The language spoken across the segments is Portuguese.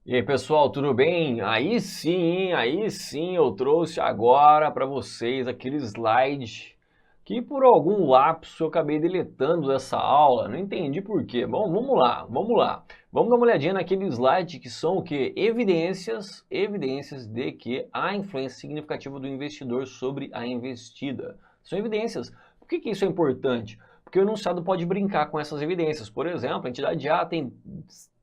E aí, pessoal, tudo bem? Aí sim, hein? Aí sim eu trouxe agora para vocês aquele slide que por algum lapso eu acabei deletando dessa aula, não entendi por quê. Bom, vamos lá, vamos lá. Vamos dar uma olhadinha naquele slide que são o quê? Evidências de que há influência significativa do investidor sobre a investida. São evidências. Por que que isso é importante? Porque o enunciado pode brincar com essas evidências. Por exemplo, a entidade A tem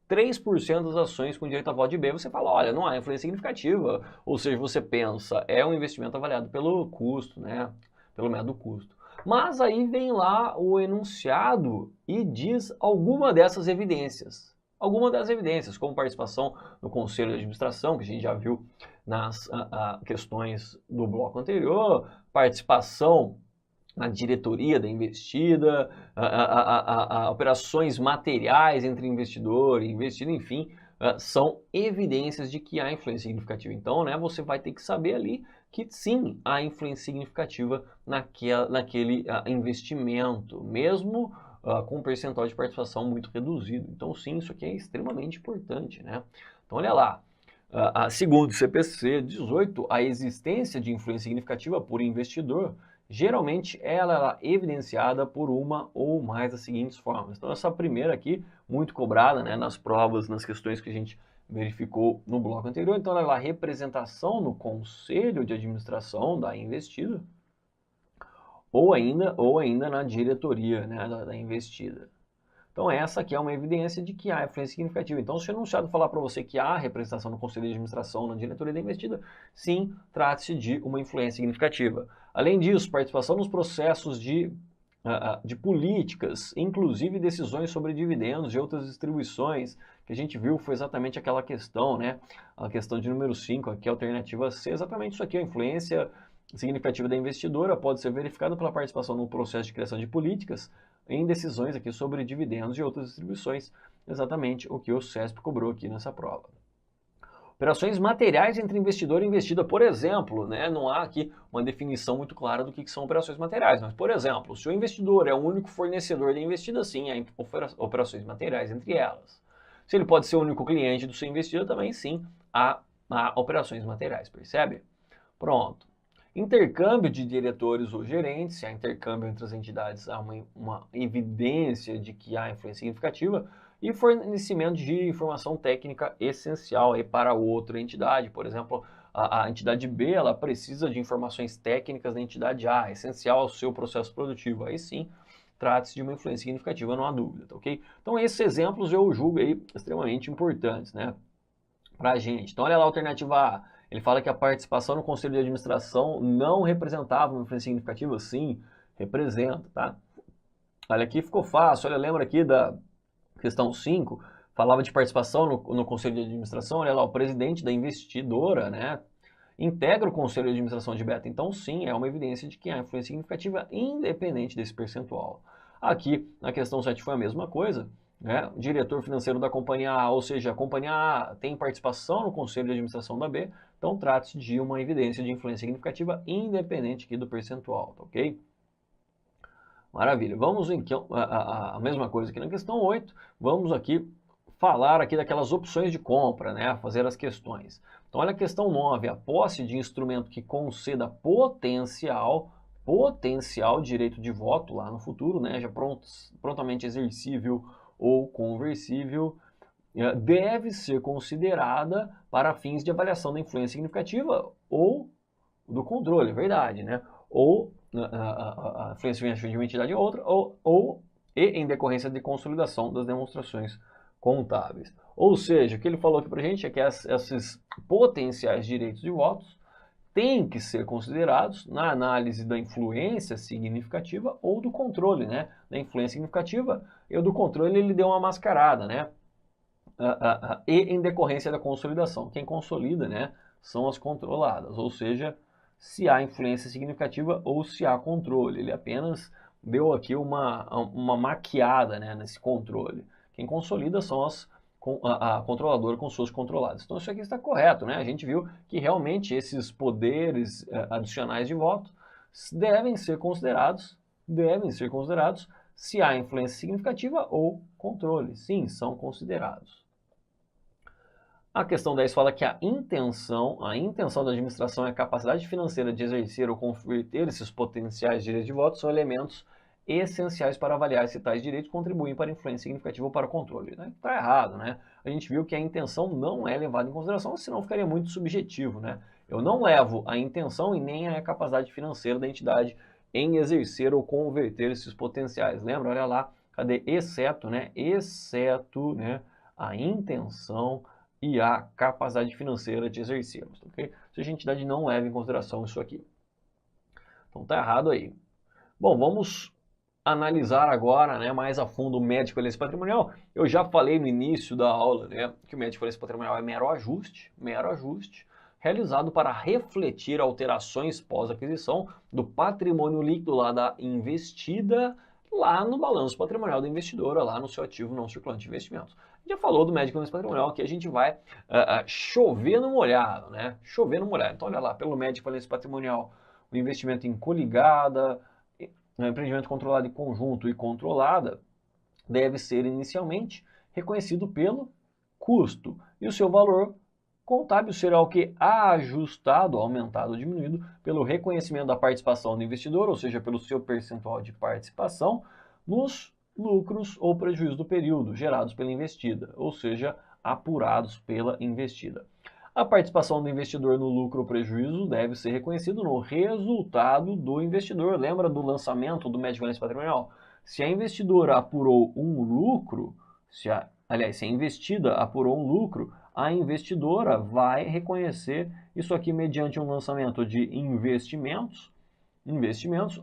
3% das ações com direito a voto de B, você fala, olha, não há influência significativa. Ou seja, você pensa, é um investimento avaliado pelo custo, né? Pelo método custo. Mas aí vem lá o enunciado e diz alguma dessas evidências. Alguma das evidências, como participação no conselho de administração, que a gente já viu nas questões do bloco anterior, participação na diretoria da investida, operações materiais entre investidor e investido, enfim, são evidências de que há influência significativa. Então, né, você vai ter que saber ali que sim, há influência significativa naquele investimento, mesmo com um percentual de participação muito reduzido. Então, sim, isso aqui é extremamente importante, né? Então, olha lá. Segundo o CPC 18, a existência de influência significativa por investidor geralmente ela é evidenciada por uma ou mais das seguintes formas. Então essa primeira aqui, muito cobrada, né, nas provas, nas questões que a gente verificou no bloco anterior, então ela é a representação no conselho de administração da investida ou ainda na diretoria, né, da investida. Então essa aqui é uma evidência de que há influência significativa. Então se o enunciado falar para você que há representação no conselho de administração, na diretoria da investida, sim, trata-se de uma influência significativa. Além disso, participação nos processos de políticas, inclusive decisões sobre dividendos e outras distribuições, que a gente viu foi exatamente aquela questão, né? A questão de número 5, aqui a alternativa C, exatamente isso aqui, a influência significativa da investidora pode ser verificada pela participação no processo de criação de políticas em decisões aqui sobre dividendos e outras distribuições, exatamente o que o CESP cobrou aqui nessa prova. Operações materiais entre investidor e investida, por exemplo, né, não há aqui uma definição muito clara do que são operações materiais, mas, por exemplo, se o investidor é o único fornecedor da investida, sim, há operações materiais entre elas. Se ele pode ser o único cliente do seu investidor, também sim, há operações materiais, percebe? Pronto. Intercâmbio de diretores ou gerentes, se há intercâmbio entre as entidades, há uma evidência de que há influência significativa, e fornecimento de informação técnica essencial aí para outra entidade. Por exemplo, a entidade B ela precisa de informações técnicas da entidade A, essencial ao seu processo produtivo. Aí sim, trata-se de uma influência significativa, não há dúvida, tá ok? Então esses exemplos eu julgo aí extremamente importantes, né, para a gente. Então olha lá a alternativa A. Ele fala que a participação no conselho de administração não representava uma influência significativa. Sim, representa, tá? Olha aqui, ficou fácil. Olha, lembra aqui da questão 5, falava de participação no conselho de administração. Olha lá, o presidente da investidora, né, integra o conselho de administração de Beta. Então, sim, é uma evidência de que há influência significativa independente desse percentual. Aqui, na questão 7 foi a mesma coisa. Né? O diretor financeiro da companhia A, ou seja, a companhia A tem participação no conselho de administração da B, então trata-se de uma evidência de influência significativa independente aqui do percentual, tá ok? Maravilha. Vamos então, a mesma coisa aqui na questão 8, vamos aqui falar aqui daquelas opções de compra, né, fazer as questões. Então olha a questão 9, a posse de instrumento que conceda potencial direito de voto lá no futuro, né, já prontamente exercível ou conversível, deve ser considerada para fins de avaliação da influência significativa ou do controle, é verdade, né? Ou a influência de uma entidade em outra, e em decorrência de consolidação das demonstrações contábeis. Ou seja, o que ele falou aqui para a gente é que esses potenciais direitos de votos têm que ser considerados na análise da influência significativa ou do controle, né? Da influência significativa e do controle ele deu uma mascarada, né? E em decorrência da consolidação. Quem consolida, né, são as controladas, ou seja, se há influência significativa ou se há controle. Ele apenas deu aqui uma maquiada, né, nesse controle. Quem consolida são a controladora com suas controladas. Então isso aqui está correto, né? A gente viu que realmente esses poderes adicionais de voto devem ser considerados se há influência significativa ou controle. Sim, são considerados. A questão 10 fala que a intenção da administração é a capacidade financeira de exercer ou converter esses potenciais direitos de voto são elementos essenciais para avaliar se tais direitos contribuem para a influência significativa ou para o controle. Está errado, né? A gente viu que a intenção não é levada em consideração, senão ficaria muito subjetivo, né? Eu não levo a intenção e nem a capacidade financeira da entidade em exercer ou converter esses potenciais. Lembra? Olha lá, cadê? Exceto, né? Exceto, né? A intenção e a capacidade financeira de exercermos, ok? Se a entidade não leva em consideração isso aqui. Então tá errado aí. Bom, vamos analisar agora, né, mais a fundo o médio de falência patrimonial. Eu já falei no início da aula, né, que o médio de falência patrimonial é mero ajuste, realizado para refletir alterações pós-aquisição do patrimônio líquido lá da investida lá no balanço patrimonial da investidora, lá no seu ativo não circulante de investimentos. A gente já falou do médio de falência patrimonial, que a gente vai chover no molhado, né? Chover no molhado. Então, olha lá, pelo médio de falência patrimonial, o investimento em coligada, empreendimento controlado em conjunto e controlada, deve ser inicialmente reconhecido pelo custo e o seu valor contábil será o que? Ajustado, aumentado ou diminuído pelo reconhecimento da participação do investidor, ou seja, pelo seu percentual de participação nos lucros ou prejuízos do período gerados pela investida, ou seja, apurados pela investida. A participação do investidor no lucro ou prejuízo deve ser reconhecido no resultado do investidor. Lembra do lançamento do médio de falência patrimonial? Se a investidora apurou um lucro, se a investida apurou um lucro, a investidora vai reconhecer isso aqui mediante um lançamento de investimentos,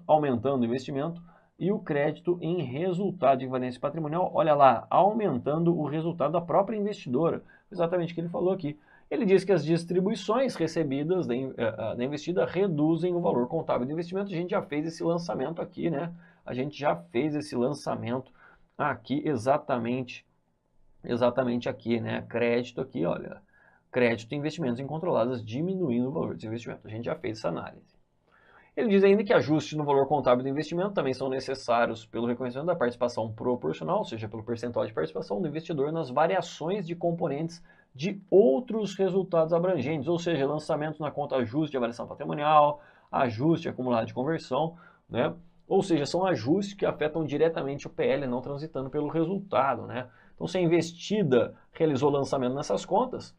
aumentando o investimento, e o crédito em resultado de falência patrimonial, olha lá, aumentando o resultado da própria investidora. Exatamente o que ele falou aqui. Ele diz que as distribuições recebidas da investida reduzem o valor contábil do investimento. A gente já fez esse lançamento aqui, né? A gente já fez esse lançamento aqui exatamente aqui, né? Crédito aqui, olha. Crédito e investimentos incontrolados diminuindo o valor dos investimentos. A gente já fez essa análise. Ele diz ainda que ajustes no valor contábil do investimento também são necessários pelo reconhecimento da participação proporcional, ou seja, pelo percentual de participação do investidor nas variações de componentes de outros resultados abrangentes, ou seja, lançamentos na conta ajuste de avaliação patrimonial, ajuste acumulado de conversão, né? Ou seja, são ajustes que afetam diretamente o PL, não transitando pelo resultado, né? Então, se a investida realizou lançamento nessas contas,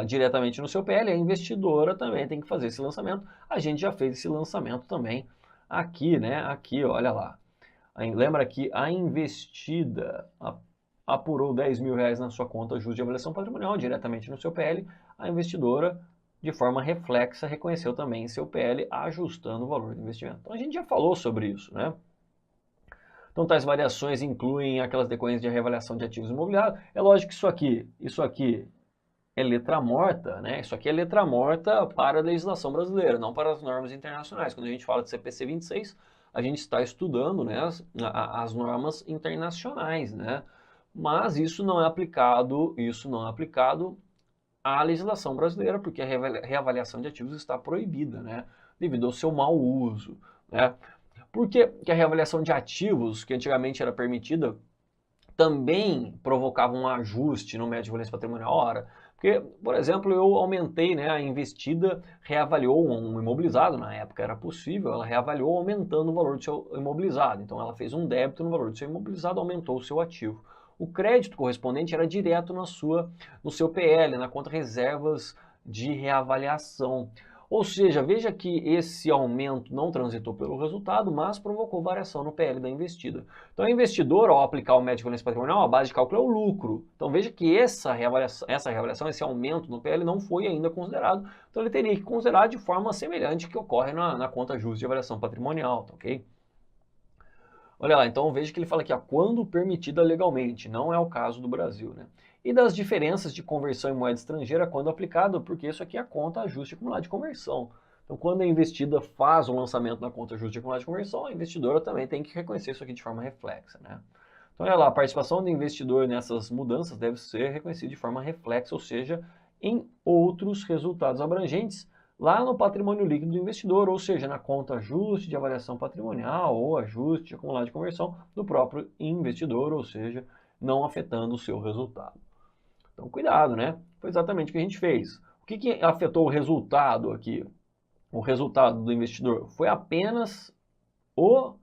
diretamente no seu PL, a investidora também tem que fazer esse lançamento. A gente já fez esse lançamento também aqui, né? Aqui, olha lá. Lembra que a investida apurou 10 mil reais na sua conta justa de avaliação patrimonial diretamente no seu PL. A investidora, de forma reflexa, reconheceu também seu PL ajustando o valor do investimento. Então a gente já falou sobre isso, né? Então, tais variações incluem aquelas decorrentes de reavaliação de ativos imobiliários. É lógico que isso aqui é letra morta, né? Isso aqui é letra morta para a legislação brasileira, não para as normas internacionais. Quando a gente fala de CPC 26, a gente está estudando, né, as normas internacionais, né? Mas isso não é aplicado à legislação brasileira, porque a reavaliação de ativos está proibida, né? Devido ao seu mau uso, né? Por que a reavaliação de ativos, que antigamente era permitida, também provocava um ajuste no médio de falência patrimonial? Ora, porque, por exemplo, eu aumentei, né, a investida, reavaliou um imobilizado, na época era possível, ela reavaliou aumentando o valor do seu imobilizado. Então ela fez um débito no valor do seu imobilizado, aumentou o seu ativo. O crédito correspondente era direto no seu PL, na conta reservas de reavaliação. Ou seja, veja que esse aumento não transitou pelo resultado, mas provocou variação no PL da investida. Então, o investidor, ao aplicar o médio de falência patrimonial, a base de cálculo é o lucro. Então, veja que essa reavaliação, esse aumento no PL não foi ainda considerado. Então, ele teria que considerar de forma semelhante que ocorre na conta justa de avaliação patrimonial, tá ok? Olha lá, então veja que ele fala aqui, quando permitida legalmente, não é o caso do Brasil, né? E das diferenças de conversão em moeda estrangeira quando aplicado, porque isso aqui é a conta ajuste acumulado de conversão. Então, quando a investida faz um lançamento na conta ajuste acumulado de conversão, a investidora também tem que reconhecer isso aqui de forma reflexa, né? Então, olha lá, a participação do investidor nessas mudanças deve ser reconhecida de forma reflexa, ou seja, em outros resultados abrangentes, lá no patrimônio líquido do investidor, ou seja, na conta ajuste de avaliação patrimonial ou ajuste acumulado de conversão do próprio investidor, ou seja, não afetando o seu resultado. Então, cuidado, né? Foi exatamente o que a gente fez. O que afetou o resultado aqui? O resultado do investidor foi apenas o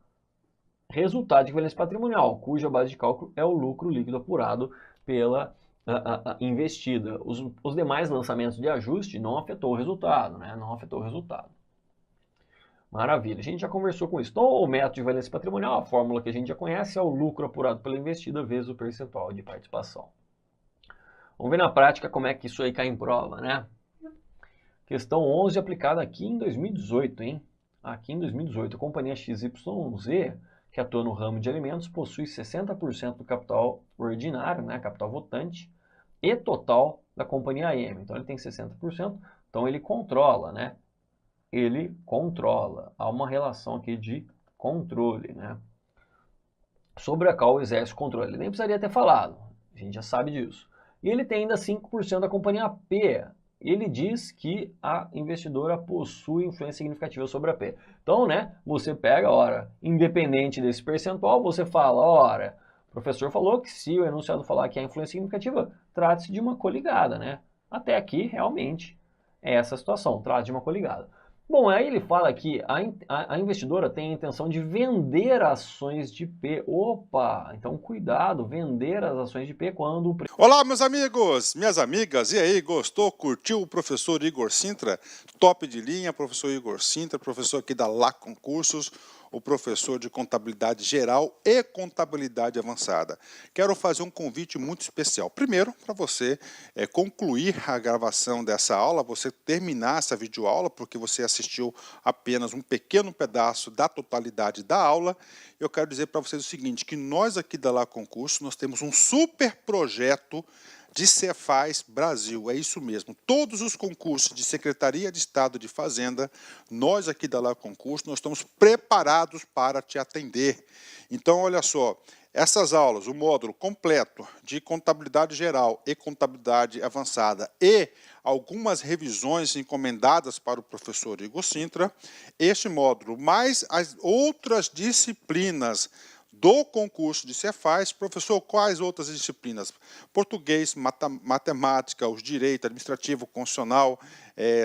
resultado de equivalência patrimonial, cuja base de cálculo é o lucro líquido apurado pela investida. Os demais lançamentos de ajuste não afetou o resultado, né? Não afetou o resultado. Maravilha, a gente já conversou com isso. Então, o método de equivalência patrimonial, a fórmula que a gente já conhece, é o lucro apurado pela investida vezes o percentual de participação. Vamos ver na prática como é que isso aí cai em prova, né? Questão 11 aplicada aqui em 2018, hein? Aqui em 2018, a companhia XYZ, que atua no ramo de alimentos, possui 60% do capital ordinário, né, capital votante, e total da companhia AM. Então ele tem 60%, então ele controla, né? Ele controla. Há uma relação aqui de controle, né? Sobre a qual exerce o controle. Ele nem precisaria ter falado, a gente já sabe disso. E ele tem ainda 5% da companhia P. Ele diz que a investidora possui influência significativa sobre a P. Então, né, você pega, ora, independente desse percentual, você fala, ora, o professor falou que se o enunciado falar que há influência significativa, trata-se de uma coligada, né? Até aqui, realmente, é essa a situação, trata de uma coligada. Bom, aí ele fala que a investidora tem a intenção de vender ações de P. Opa, então cuidado, vender as ações de P quando... Olá, meus amigos, minhas amigas, e aí, gostou, curtiu o professor Igor Sintra? Top de linha, professor Igor Sintra, professor aqui da Lá Concursos, o professor de contabilidade geral e contabilidade avançada. Quero fazer um convite muito especial. Primeiro, para você concluir a gravação dessa aula, você terminar essa videoaula, porque você assistiu apenas um pequeno pedaço da totalidade da aula. Eu quero dizer para vocês o seguinte, que nós aqui da Lá Concurso, nós temos um super projeto de Cefaz Brasil, é isso mesmo. Todos os concursos de Secretaria de Estado de Fazenda, nós aqui da Lá Concurso, nós estamos preparados para te atender. Então, olha só, essas aulas, o módulo completo de contabilidade geral e contabilidade avançada e algumas revisões encomendadas para o professor Igor Sintra, este módulo, mais as outras disciplinas do concurso de Cefaz. Professor, quais outras disciplinas? Português, matemática, os direito administrativo, constitucional,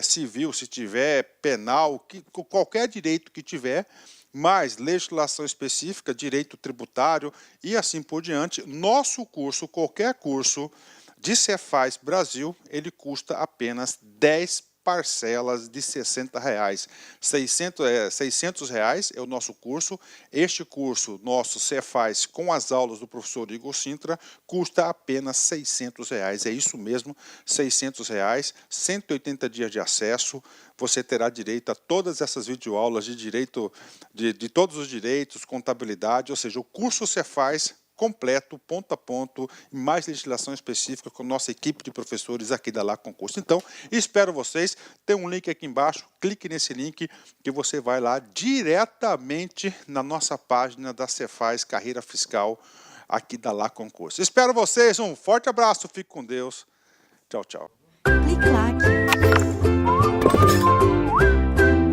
civil, se tiver, penal, qualquer direito que tiver, mais legislação específica, direito tributário e assim por diante. Nosso curso, qualquer curso de Cefaz Brasil, ele custa apenas 10 parcelas de R$60. 600 reais é o nosso curso. Este curso, nosso Cefaz, com as aulas do professor Igor Sintra, custa apenas R$600. É isso mesmo, R$600, 180 dias de acesso. Você terá direito a todas essas videoaulas de direito, de todos os direitos, contabilidade, ou seja, o curso Cefaz completo, ponto a ponto, e mais legislação específica com nossa equipe de professores aqui da Lá Concurso. Então, espero vocês. Tem um link aqui embaixo, clique nesse link que você vai lá diretamente na nossa página da Cefaz Carreira Fiscal aqui da Lá Concurso. Espero vocês, um forte abraço, fique com Deus. Tchau, tchau. Clique lá.